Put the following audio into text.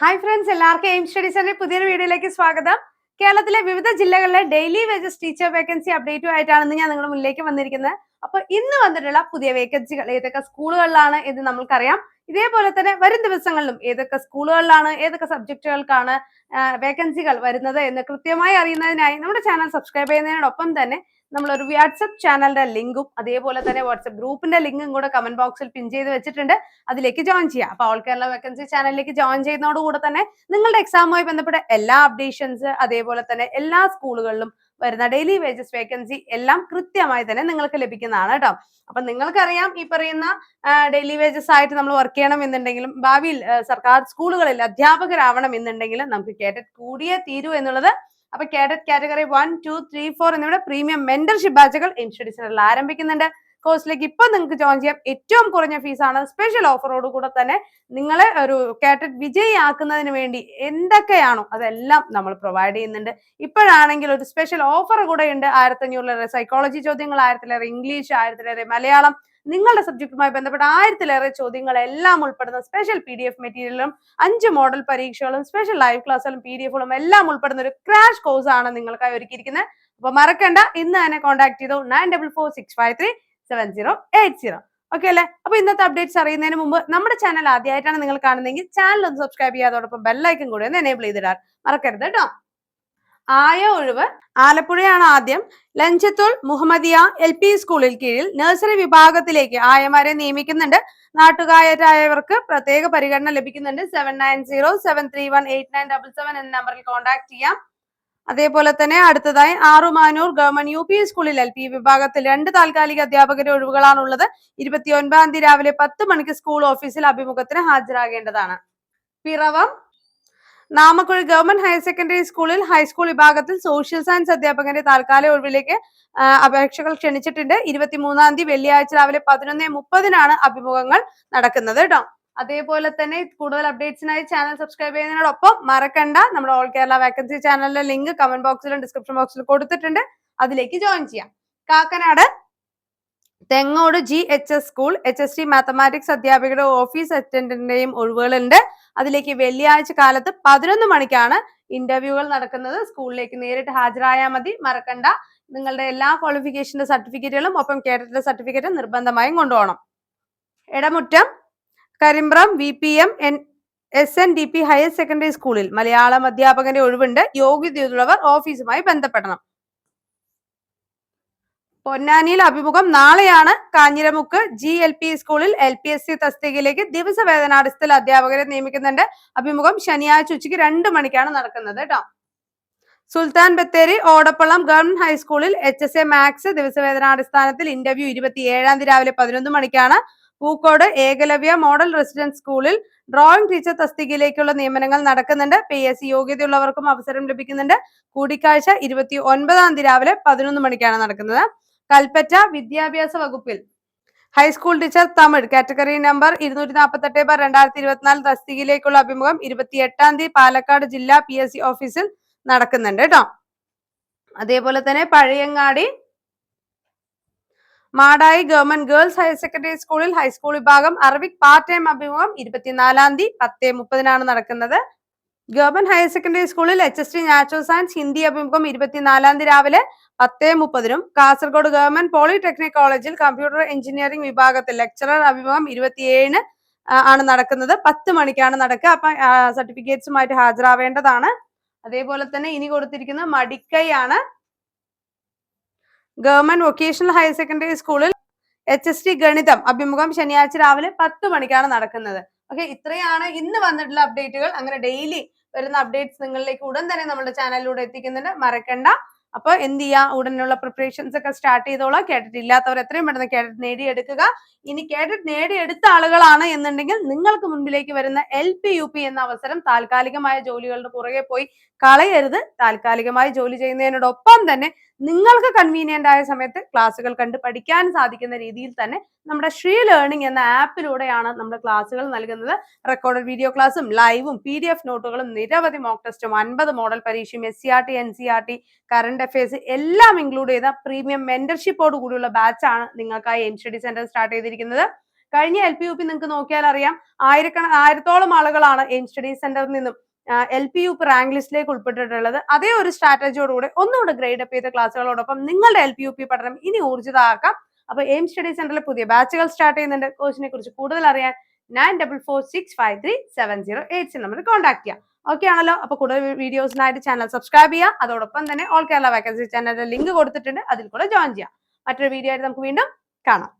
Hi friends, എല്ലാവർക്കും aim study സെന്ററിന്റെ പുതിയൊരു വീഡിയോയിലേക്ക് സ്വാഗതം. കേരളത്തിലെ വിവിധ ജില്ലകളിലെ ഡെയിലി വേജസ് ടീച്ചർ വേക്കൻസി അപ്ഡേറ്റുമായിട്ടാണ് ഞാൻ നിങ്ങളുടെ മുന്നിലേക്ക് വന്നിരിക്കുന്നത്. അപ്പൊ ഇന്ന് വന്നിട്ടുള്ള പുതിയ വേക്കൻസികൾ ഏതൊക്കെ സ്കൂളുകളിലാണ് എന്ന് നമ്മൾക്കറിയാം. ഇതേപോലെ തന്നെ വരും ദിവസങ്ങളിലും ഏതൊക്കെ സ്കൂളുകളിലാണ് ഏതൊക്കെ സബ്ജക്റ്റുകൾക്കാണ് വേക്കൻസികൾ വരുന്നത് എന്ന് കൃത്യമായി അറിയുന്നതിനായി നമ്മുടെ ചാനൽ സബ്സ്ക്രൈബ് ചെയ്യുന്നതിനോടൊപ്പം തന്നെ നമ്മളൊരു വാട്സപ്പ് ചാനലിന്റെ ലിങ്കും അതേപോലെ തന്നെ വാട്സപ്പ് ഗ്രൂപ്പിന്റെ ലിങ്കും കൂടെ കമന്റ് ബോക്സിൽ പിൻ ചെയ്ത് വെച്ചിട്ടുണ്ട്. അതിലേക്ക് ജോയിൻ ചെയ്യാം. അപ്പൊ ഓൾ കേരള വേക്കൻസി ചാനലിലേക്ക് ജോയിൻ ചെയ്യുന്നതോടുകൂടെ തന്നെ നിങ്ങളുടെ എക്സാമുമായി ബന്ധപ്പെട്ട എല്ലാ അപ്ഡേഷൻസ് അതേപോലെ തന്നെ എല്ലാ സ്കൂളുകളിലും വരുന്ന ഡെയിലി വേജസ് വേക്കൻസി എല്ലാം കൃത്യമായി തന്നെ നിങ്ങൾക്ക് ലഭിക്കുന്നതാണ് കേട്ടോ. അപ്പൊ നിങ്ങൾക്കറിയാം, ഈ പറയുന്ന ഡെയിലി വേജസ് ആയിട്ട് നമ്മൾ വർക്ക് ചെയ്യണം എന്നുണ്ടെങ്കിലും ഭാവിയിൽ സർക്കാർ സ്കൂളുകളിൽ അധ്യാപകരാവണം എന്നുണ്ടെങ്കിലും നമുക്ക് കേഡറ്റ് കൂടിയേ തീരൂ എന്നുള്ളത്. അപ്പൊ കേഡറ്റ് കാറ്റഗറി 1, 2, 3, 4 എന്നിവയുടെ പ്രീമിയം മെന്റർഷിപ്പ് ബാച്ചുകൾ എയിം സ്റ്റഡി സെന്ററിൽ ആരംഭിക്കുന്നുണ്ട്. കോഴ്സിലേക്ക് ഇപ്പൊ നിങ്ങൾക്ക് ജോയിൻ ചെയ്യാം. ഏറ്റവും കുറഞ്ഞ ഫീസാണ്. സ്പെഷ്യൽ ഓഫറോട് കൂടെ തന്നെ നിങ്ങളെ ഒരു കാറ്ററ്റ് വിജയിയാക്കുന്നതിന് വേണ്ടി എന്തൊക്കെയാണോ അതെല്ലാം നമ്മൾ പ്രൊവൈഡ് ചെയ്യുന്നുണ്ട്. ഇപ്പോഴാണെങ്കിൽ ഒരു സ്പെഷ്യൽ ഓഫർ കൂടെ ഉണ്ട്. 1500 സൈക്കോളജി ചോദ്യങ്ങൾ, 1000 ഇംഗ്ലീഷ്, 1000 മലയാളം, നിങ്ങളുടെ സബ്ജക്റ്റുമായി ബന്ധപ്പെട്ട 1000 ചോദ്യങ്ങളെല്ലാം ഉൾപ്പെടുന്ന സ്പെഷ്യൽ PDF മെറ്റീരിയലും 5 മോഡൽ പരീക്ഷകളും സ്പെഷ്യൽ ലൈവ് ക്ലാസ്സുകളും PDF എല്ലാം ഉൾപ്പെടുന്ന ഒരു ക്രാഷ് കോഴ്സ് ആണ് നിങ്ങൾക്കായി ഒരുക്കിയിരിക്കുന്നത്. അപ്പൊ മറക്കണ്ട, ഇന്ന് തന്നെ കോൺടാക്ട് ചെയ്തു 9446537080. ഓക്കെ അല്ലേ? അപ്പൊ ഇന്നത്തെ അപ്ഡേറ്റ്സ് അറിയുന്നതിന് മുമ്പ് നമ്മുടെ ചാനൽ ആദ്യമായിട്ടാണ് നിങ്ങൾ കാണുന്നതെങ്കിൽ ചാനൽ ഒന്ന് സബ്സ്ക്രൈബ് ചെയ്യുക, അതോടൊപ്പം ബെല്ലൈക്കൻ കൂടി ഒന്ന് എനേബിൾ ചെയ്തിടാൻ മറക്കരുത് കേട്ടോ. ആയ ഒഴിവ് ആലപ്പുഴയാണ് ആദ്യം. ലഞ്ചത്തുൽ മുഹമ്മദിയ LP സ്കൂളിൽ കീഴിൽ നഴ്സറി വിഭാഗത്തിലേക്ക് ആയമാരെ നിയമിക്കുന്നുണ്ട്. നാട്ടുകാരായവർക്ക് പ്രത്യേക പരിഗണന ലഭിക്കുന്നുണ്ട്. 7907318977 എന്ന നമ്പറിൽ കോൺടാക്ട് ചെയ്യാം. അതേപോലെ തന്നെ അടുത്തതായി ആറുമാനൂർ ഗവൺമെന്റ് UP സ്കൂളിൽ LP വിഭാഗത്തിൽ 2 താൽക്കാലിക അധ്യാപകരുടെ ഒഴിവുകളാണുള്ളത്. 29 തീയതി രാവിലെ 10 മണിക്ക് സ്കൂൾ ഓഫീസിൽ അഭിമുഖത്തിന് ഹാജരാകേണ്ടതാണ്. പിറവം നാമക്കുഴി ഗവൺമെന്റ് ഹയർ സെക്കൻഡറി സ്കൂളിൽ ഹൈസ്കൂൾ വിഭാഗത്തിൽ സോഷ്യൽ സയൻസ് അധ്യാപകന്റെ താൽക്കാലിക ഒഴിവിലേക്ക് അപേക്ഷകൾ ക്ഷണിച്ചിട്ടുണ്ട്. 23 തീയതി വെള്ളിയാഴ്ച രാവിലെ 11:30 അഭിമുഖങ്ങൾ നടക്കുന്നത് കേട്ടോ. അതേപോലെ തന്നെ കൂടുതൽ അപ്ഡേറ്റ്സിനായി ചാനൽ സബ്സ്ക്രൈബ് ചെയ്യുന്നതിനോടൊപ്പം മറക്കണ്ട, നമ്മുടെ ഓൾ കേരള വേക്കൻസി ചാനലിലെ ലിങ്ക് കമന്റ് ബോക്സിലും ഡിസ്ക്രിപ്ഷൻ ബോക്സിലും കൊടുത്തിട്ടുണ്ട്. അതിലേക്ക് ജോയിൻ ചെയ്യാം. Kakkanad Thengode GHS school HST mathematics അധ്യാപകരുടെ ഓഫീസ് അറ്റൻഡന്റിന്റെയും ഒഴിവുകളുണ്ട്. അതിലേക്ക് വെള്ളിയാഴ്ച കാലത്ത് 11 മണിക്കാണ് ഇന്റർവ്യൂകൾ നടക്കുന്നത്. സ്കൂളിലേക്ക് നേരിട്ട് ഹാജരായാൽ മതി. മറക്കണ്ട, നിങ്ങളുടെ എല്ലാ ക്വാളിഫിക്കേഷന്റെ സർട്ടിഫിക്കറ്റുകളും ഒപ്പം കേഡറ്റിന്റെ സർട്ടിഫിക്കറ്റും നിർബന്ധമായും കൊണ്ടുപോകണം. എടമുറ്റം കരിമ്പ്രം VPM SNDP ഹയർ സെക്കൻഡറി സ്കൂളിൽ മലയാളം അധ്യാപകന്റെ ഒഴിവുണ്ട്. യോഗ്യതയുള്ളവർ ഓഫീസുമായി ബന്ധപ്പെടണം. പൊന്നാനിയിൽ അഭിമുഖം നാളെയാണ്. കാഞ്ഞിരമുക്ക് GLP സ്കൂളിൽ LPSC തസ്തികയിലേക്ക് ദിവസവേതനാടിസ്ഥാനത്തിൽ അധ്യാപകരെ നിയമിക്കുന്നുണ്ട്. അഭിമുഖം ശനിയാഴ്ച ഉച്ചയ്ക്ക് 2 മണിക്കാണ് നടക്കുന്നത് കേട്ടോ. സുൽത്താൻ ബത്തേരി ഓടപ്പള്ളം ഗവൺമെന്റ് ഹൈസ്കൂളിൽ HSA മാത്സ് ദിവസവേതനാടിസ്ഥാനത്തിൽ ഇന്റർവ്യൂ 27 തീയതി രാവിലെ 11 മണിക്കാണ്. പൂക്കോട് ഏകലവ്യ മോഡൽ റെസിഡൻസ് സ്കൂളിൽ ഡ്രോയിങ് ടീച്ചർ തസ്തികയിലേക്കുള്ള നിയമനങ്ങൾ നടക്കുന്നുണ്ട്. PSC യോഗ്യതയുള്ളവർക്കും അവസരം ലഭിക്കുന്നുണ്ട്. കൂടിക്കാഴ്ച 29 തീയതി രാവിലെ 11 മണിക്കാണ് നടക്കുന്നത്. കൽപ്പറ്റ വിദ്യാഭ്യാസ വകുപ്പിൽ high school teacher Tamil category number 248/2024 തസ്തികയിലേക്കുള്ള അഭിമുഖം 28 തീയതി പാലക്കാട് ജില്ലാ PSC ഓഫീസിൽ നടക്കുന്നുണ്ട് കേട്ടോ. അതേപോലെ തന്നെ Pazhayangadi Madayi government girls higher secondary സ്കൂളിൽ ഹൈസ്കൂൾ വിഭാഗം അറബിക് പാർട്ട് ടൈം അഭിമുഖം 24 തീയതി 10:30 നടക്കുന്നത്. ഗവൺമെന്റ് ഹയർ സെക്കൻഡറി സ്കൂളിൽ HST നാച്ചുറൽ സയൻസ് ഹിന്ദി അഭിമുഖം 24 തീയതി രാവിലെ 10:30. കാസർഗോഡ് ഗവൺമെന്റ് പോളിടെക്നിക് കോളേജിൽ കമ്പ്യൂട്ടർ എഞ്ചിനീയറിംഗ് വിഭാഗത്തിൽ ലെക്ചറർ അഭിമുഖം 27 ആണ് നടക്കുന്നത്. 10 മണിക്കാണ് നടക്കുക. അപ്പൊ സർട്ടിഫിക്കറ്റ്സുമായിട്ട് ഹാജരാവേണ്ടതാണ്. അതേപോലെ തന്നെ ഇനി കൊടുത്തിരിക്കുന്ന മടിക്കൈയാണ്. ഗവൺമെന്റ് വൊക്കേഷണൽ ഹയർ സെക്കൻഡറി സ്കൂളിൽ HST ഗണിതം അഭിമുഖം ശനിയാഴ്ച രാവിലെ 10 മണിക്കാണ് നടക്കുന്നത്. ഓക്കെ, ഇത്രയാണ് ഇന്ന് വന്നിട്ടുള്ള അപ്ഡേറ്റുകൾ. അങ്ങനെ ഡെയിലി വരുന്ന അപ്ഡേറ്റ്സ് നിങ്ങളിലേക്ക് ഉടൻ തന്നെ നമ്മുടെ ചാനലിലൂടെ എത്തിക്കുന്നുണ്ട്. മറക്കണ്ട. അപ്പൊ എന്ത് ചെയ്യുക, ഉടനെയുള്ള പ്രിപ്പറേഷൻസ് ഒക്കെ സ്റ്റാർട്ട് ചെയ്തോളാം. കേട്ടിട്ട് ഇല്ലാത്തവർ എത്രയും പെട്ടെന്ന് കേട്ടിട്ട് നേടിയെടുക്കുക. ഇനി കേട്ടിട്ട് നേടിയെടുത്ത ആളുകളാണ് എന്നുണ്ടെങ്കിൽ നിങ്ങൾക്ക് മുൻപിലേക്ക് വരുന്ന LP UP എന്ന അവസരം താൽക്കാലികമായ ജോലികളുടെ പുറകെ പോയി കളയരുത്. താൽക്കാലികമായി ജോലി ചെയ്യുന്നതിനോടൊപ്പം തന്നെ നിങ്ങൾക്ക് കൺവീനിയന്റ് ആയ സമയത്ത് ക്ലാസ്സുകൾ കണ്ട് പഠിക്കാൻ സാധിക്കുന്ന രീതിയിൽ തന്നെ നമ്മുടെ ശ്രീ ലേണിംഗ് എന്ന ആപ്പിലൂടെയാണ് നമ്മുടെ ക്ലാസ്സുകൾ നൽകുന്നത്. റെക്കോർഡഡ് വീഡിയോ ക്ലാസ്സും ലൈവും PDF നോട്ടുകളും നിരവധി മോക്ക് ടെസ്റ്റും 50 മോഡൽ പരീക്ഷയും SCRT NCRT കറണ്ട് അഫയേഴ്സ് എല്ലാം ഇൻക്ലൂഡ് ചെയ്ത പ്രീമിയം മെന്റർഷിപ്പോട് കൂടിയുള്ള ബാച്ചാണ് നിങ്ങൾക്കായി എയിം സ്റ്റഡി സെന്റർ സ്റ്റാർട്ട് ചെയ്തിരിക്കുന്നത്. കഴിഞ്ഞ LP-UP നിങ്ങൾക്ക് നോക്കിയാൽ അറിയാം, ആയിരത്തോളം ആളുകളാണ് എയിം സ്റ്റഡി സെന്ററിൽ നിന്നും LP-UP റാങ്ക് ലിസ്റ്റിലേക്ക് ഉൾപ്പെട്ടിട്ടുള്ളത്. അതേ ഒരു സ്ട്രാറ്റജിയോടുകൂടി ഒന്നുകൂടെ ഗ്രേഡ് അപ്പ് ചെയ്ത ക്ലാസ്സുകളോടൊപ്പം നിങ്ങളുടെ LP-UP പഠനം ഇനി ഊർജിതമാക്കാം. അപ്പൊ എയിം സ്റ്റഡി സെന്ററിൽ പുതിയ ബാച്ചുകൾ സ്റ്റാർട്ട് ചെയ്യുന്നുണ്ട്. കോഴ്സിനെ കുറിച്ച് കൂടുതൽ അറിയാൻ 9446537086 നമ്പർ കോൺടാക്ട് ചെയ്യാം. ഓക്കെ ആണല്ലോ? അപ്പൊ കൂടുതൽ വീഡിയോസിനായിട്ട് ചാനൽ സബ്സ്ക്രൈബ് ചെയ്യുക. അതോടൊപ്പം തന്നെ ഓൾ കേരള വേക്കൻസി ചാനലിന്റെ ലിങ്ക് കൊടുത്തിട്ടുണ്ട്, അതിൽ കൂടെ ജോയിൻ ചെയ്യാം. മറ്റൊരു വീഡിയോ ആയിട്ട് നമുക്ക് വീണ്ടും കാണാം.